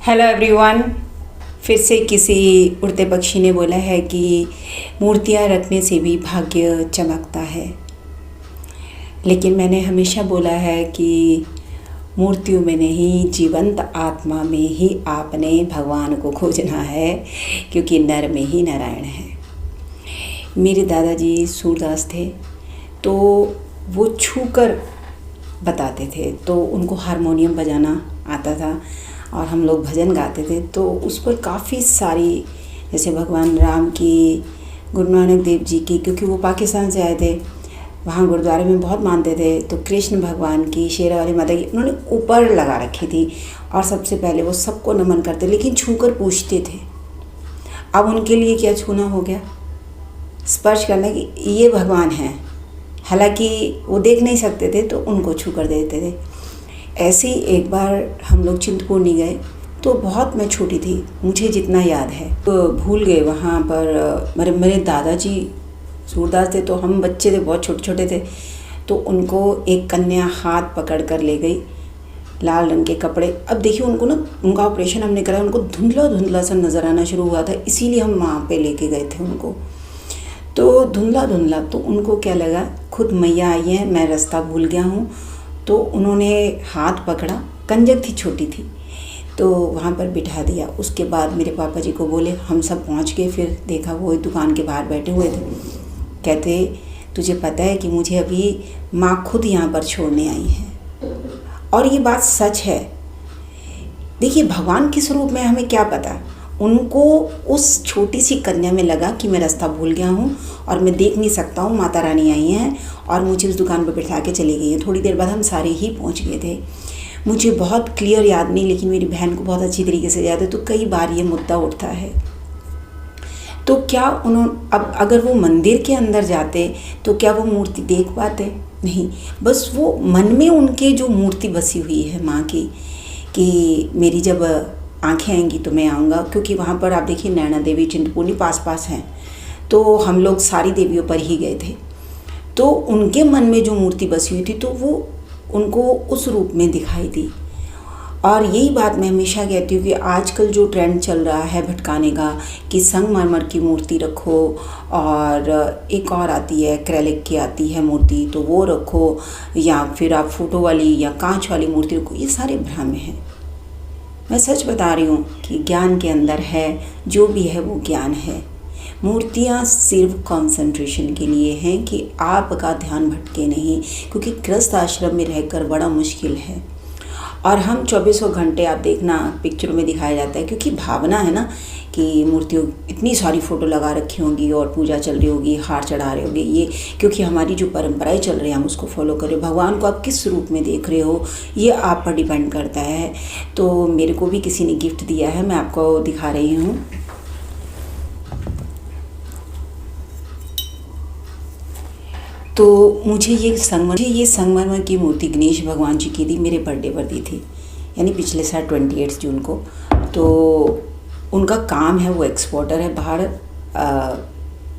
Hello everyone. फिर से किसी उड़ते पक्षी ने बोला है कि मूर्तियाँ रखने से भी भाग्य चमकता है, लेकिन मैंने हमेशा बोला है कि मूर्तियों में नहीं, जीवंत आत्मा में ही आपने भगवान को खोजना है, क्योंकि नर में ही नारायण है। मेरे दादाजी सूरदास थे, तो वो छूकर बताते थे, तो उनको हारमोनियम बजाना आता था और हम लोग भजन गाते थे। तो उस पर काफ़ी सारी, जैसे भगवान राम की, गुरु नानक देव जी की, क्योंकि वो पाकिस्तान से आए थे, वहाँ गुरुद्वारे में बहुत मानते थे, तो कृष्ण भगवान की, शेरावाली माता की उन्होंने ऊपर लगा रखी थी और सबसे पहले वो सबको नमन करते, लेकिन छूकर पूछते थे। अब उनके लिए क्या छूना हो गया, स्पर्श करना कि ये भगवान हैं, हालांकि वो देख नहीं सकते थे तो उनको छू कर देते थे। ऐसे ही एक बार हम लोग चिंतपूर्णी गए, तो बहुत मैं छोटी थी, मुझे जितना याद है तो भूल गए। वहाँ पर मेरे दादाजी सूरदास थे, तो हम बच्चे थे, बहुत छोटे छोटे थे, तो उनको एक कन्या हाथ पकड़ कर ले गई, लाल रंग के कपड़े। अब देखिए उनको ना, उनका ऑपरेशन हमने कराया, उनको धुंधला धुंधला सा नज़र आना शुरू हुआ था, इसीलिए हम वहाँ पे लेके गए थे उनको। तो धुंधला धुंधला, तो उनको क्या लगा खुद मैया आई है, मैं रास्ता भूल गया हूँ, तो उन्होंने हाथ पकड़ा, कंजक थी, छोटी थी, तो वहाँ पर बिठा दिया। उसके बाद मेरे पापा जी को बोले, हम सब पहुँच गए, फिर देखा वो दुकान के बाहर बैठे हुए थे। कहते, तुझे पता है कि मुझे अभी माँ खुद यहाँ पर छोड़ने आई है, और ये बात सच है। देखिए भगवान किस रूप में हमें क्या पता, उनको उस छोटी सी कन्या में लगा कि मैं रास्ता भूल गया हूँ और मैं देख नहीं सकता हूँ, माता रानी आई हैं और मुझे उस दुकान पर बिठा के चली गई हैं। थोड़ी देर बाद हम सारे ही पहुँच गए थे। मुझे बहुत क्लियर याद नहीं, लेकिन मेरी बहन को बहुत अच्छी तरीके से याद है। तो कई बार ये मुद्दा उठता है, तो क्या उन्होंने, अब अगर वो मंदिर के अंदर जाते तो क्या वो मूर्ति देख पाते? नहीं, बस वो मन में उनके जो मूर्ति बसी हुई है माँ की, कि मेरी जब आंखें आएंगी तो मैं आऊँगा। क्योंकि वहाँ पर आप देखिए नैना देवी, चिंतपूर्णी पास पास हैं, तो हम लोग सारी देवियों पर ही गए थे। तो उनके मन में जो मूर्ति बसी हुई थी, तो वो उनको उस रूप में दिखाई दी। और यही बात मैं हमेशा कहती हूँ कि आजकल जो ट्रेंड चल रहा है भटकाने का, कि संगमरमर की मूर्ति रखो, और एक और आती है एक्रेलिक की आती है मूर्ति, तो वो रखो, या फिर आप फोटो वाली या कांच वाली मूर्ति रखो, ये सारे भ्रम हैं। मैं सच बता रही हूँ कि ज्ञान के अंदर है, जो भी है वो ज्ञान है। मूर्तियाँ सिर्फ कंसंट्रेशन के लिए हैं कि आपका ध्यान भटके नहीं, क्योंकि गृहस्थ आश्रम में रहकर बड़ा मुश्किल है। और हम 24 घंटे, आप देखना पिक्चरों में दिखाया जाता है, क्योंकि भावना है ना कि मूर्तियों, इतनी सारी फ़ोटो लगा रखी होंगी और पूजा चल रही होगी, हार चढ़ा रहे होंगे, ये क्योंकि हमारी जो परंपराएं चल रही हैं हम उसको फॉलो कर रहे हो। भगवान को आप किस रूप में देख रहे हो, ये आप पर डिपेंड करता है। तो मेरे को भी किसी ने गिफ्ट दिया है, मैं आपको दिखा रही हूँ। तो मुझे ये संगमरमर की मूर्ति गणेश भगवान जी की दी, मेरे बर्थडे पर दी थी, यानी पिछले साल 28 जून को। तो उनका काम है, वो एक्सपोर्टर है, बाहर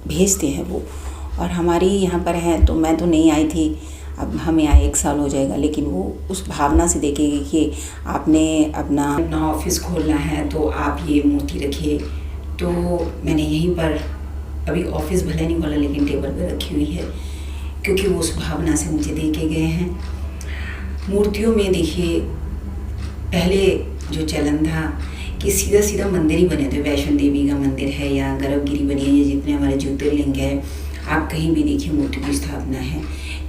भेजते हैं वो, और हमारी यहाँ पर हैं। तो मैं तो नहीं आई थी, अब हमें आए 1 साल हो जाएगा, लेकिन वो उस भावना से देखेगी कि आपने अपना ऑफिस खोलना है तो आप ये मूर्ति रखिए। तो मैंने यहीं पर, अभी ऑफिस भले नहीं बोला, लेकिन टेबल पर रखी हुई है, क्योंकि वो उस भावना से मुझे दे के गए हैं। मूर्तियों में देखिए, पहले जो चलन था कि सीधा सीधा मंदिर ही बने थे, वैष्णो देवी का मंदिर है या गर्भगिरी बनी है, या जितने हमारे ज्योतिर्लिंग है, आप कहीं भी देखिए मूर्ति की स्थापना है।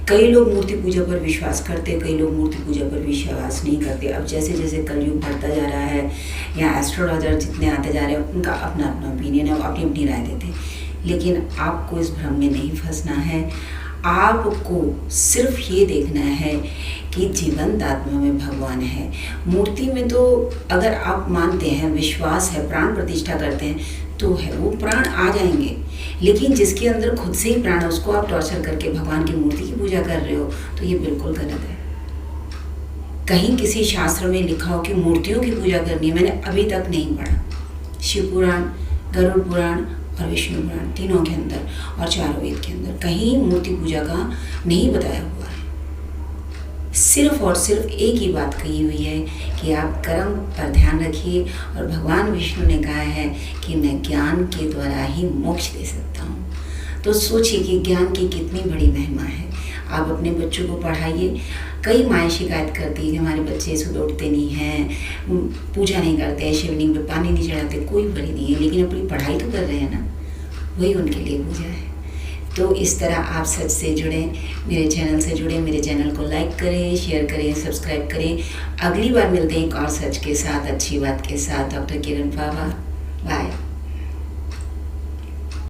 कई लोग मूर्ति पूजा पर विश्वास करते, कई लोग मूर्ति पूजा पर विश्वास नहीं करते। अब जैसे जैसे कलयुग बढ़ता जा रहा है, या एस्ट्रोलॉजर जितने आते जा रहे हैं, उनका अपना अपना ओपिनियन है, वो अपनी अपनी राय देते हैं। लेकिन आपको इस भ्रम में नहीं फंसना है। आपको सिर्फ ये देखना है कि जीवंत आत्मा में भगवान है। मूर्ति में तो अगर आप मानते हैं, विश्वास है, प्राण प्रतिष्ठा करते हैं, तो है, वो प्राण आ जाएंगे। लेकिन जिसके अंदर खुद से ही प्राण है, उसको आप टॉर्चर करके भगवान की मूर्ति की पूजा कर रहे हो, तो ये बिल्कुल गलत है। कहीं किसी शास्त्र में लिखा हो कि मूर्तियों की पूजा करनी है, मैंने अभी तक नहीं पढ़ा। शिव पुराण, गरुड़ पुराण और विष्णु पुराण, तीनों के अंदर और 4 वेद के अंदर कहीं मूर्ति पूजा का नहीं बताया हुआ है। सिर्फ और सिर्फ एक ही बात कही हुई है कि आप कर्म पर ध्यान रखिए, और भगवान विष्णु ने कहा है कि मैं ज्ञान के द्वारा ही मोक्ष दे सकता हूँ। तो सोचिए कि ज्ञान की कितनी बड़ी महिमा है। आप अपने बच्चों को पढ़ाइए। कई माएँ शिकायत करती है कि हमारे बच्चे सुबह उठते नहीं हैं, पूजा नहीं करते हैं, शिवलिंग पे पानी नहीं चढ़ाते। कोई बड़ी नहीं है, लेकिन अपनी पढ़ाई तो कर रहे हैं ना, वही उनके लिए पूजा है। तो इस तरह आप सच से जुड़ें, मेरे चैनल से जुड़ें, मेरे चैनल को लाइक करें, शेयर करें, सब्सक्राइब करें। अगली बार मिलते हैं एक और सच के साथ, अच्छी बात के साथ। डॉक्टर किरण बाबा, बाय।